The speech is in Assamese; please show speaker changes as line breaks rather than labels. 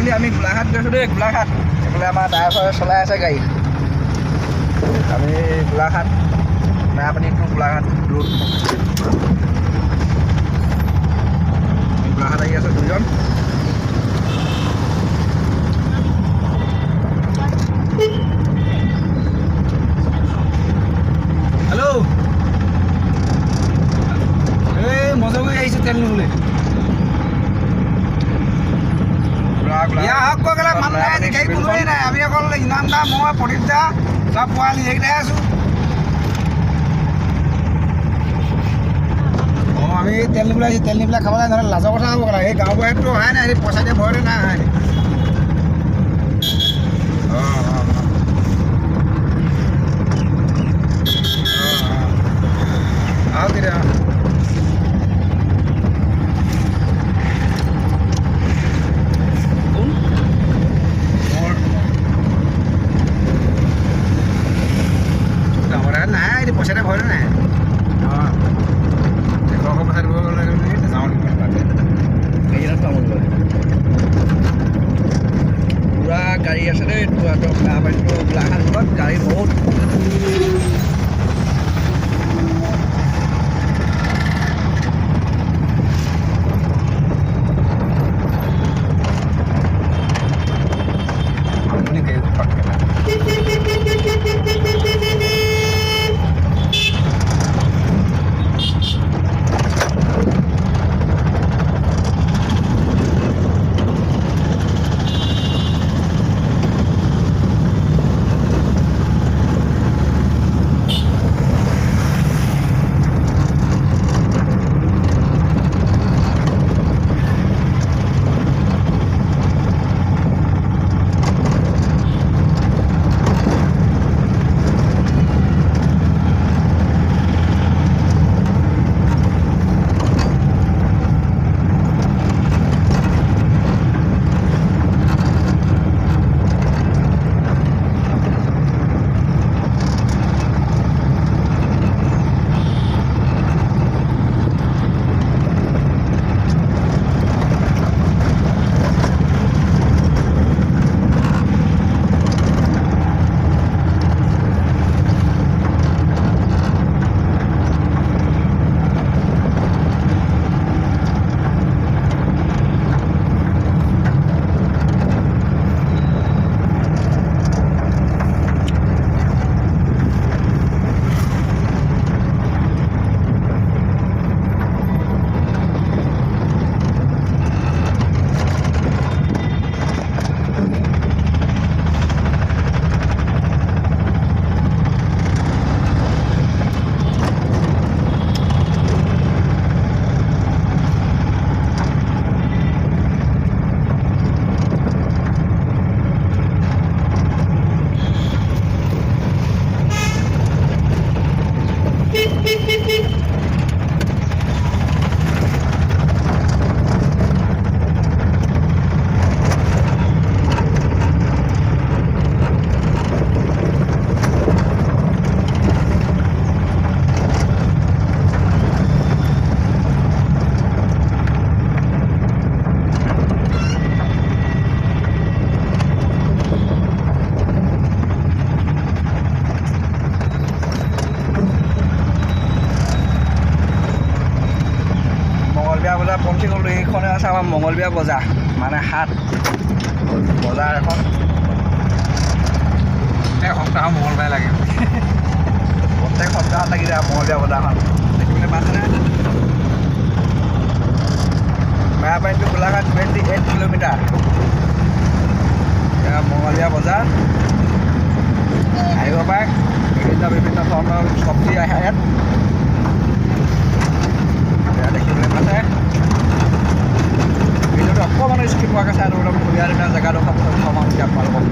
ফাইনেলি আমি গোলাঘাট গৈছোঁ দেই। গোলাঘাট এইফালে আমাৰ ড্ৰাইভাৰে চলাই আছে গাড়ী। আমি গোলাঘাট মেৰাপানী টু গোলাঘাট ৰোড গোলাঘাট আহি আছে দুজন। হেল্ল' এই মজা কৰি আহিছোঁ তেল নিবলৈ। হওক কৈ গ'লে মানুহ নাই, গাড়ী কোনোৱেই নাই। আমি অকল ইনাম দা, মই প্ৰদীপ দা, চব পোৱালি সেইকেইটাই আছোঁ। অঁ আমি তেল নিবলৈ আহিছোঁ। তেল নি পেলাই খাব লাগে, নহ'লে লাজৰ কথা হ'ব লাগে। সেই গাঁওবুঢ়াটো অহাই নাই, পইচা দিয়ে ভয়তে নাই অহাই। আহক তেতিয়া। নাই পইচাতে ভয়তে নাই। অঁ এশ পইচা দিব গ'লে যাওঁ পুৰা গাড়ী আছে দেই। মেৰাপানীটো গোলাঘাটত গাড়ী বহুত। বজাৰ পঞ্চি গ'লো। এইখনে আছে আমাৰ মঙলবিয়া বজাৰ, মানে হাট বজাৰ এখন। সপ্তাহৰ মঙলবাৰে লাগে, প্ৰত্যেক সপ্তাহত লাগি যায় মঙলবিয়া বজাৰখন। দেখিবলৈ পাইছেনে? Merapani to Golaghat 28 kilometre. এয়া মঙলবিয়া বজাৰ, আহিব পাৰে। বিভিন্ন ধৰণৰ চব্জি আহে ইয়াত। দেখিবলৈ পাইছে ভিডিঅ'টো অকণমান স্কিপ হোৱাকৈ চাই ল'বলৈ ধুনীয়া ধুনীয়া জেগাডোখৰ সমাজ আপোনালোকক।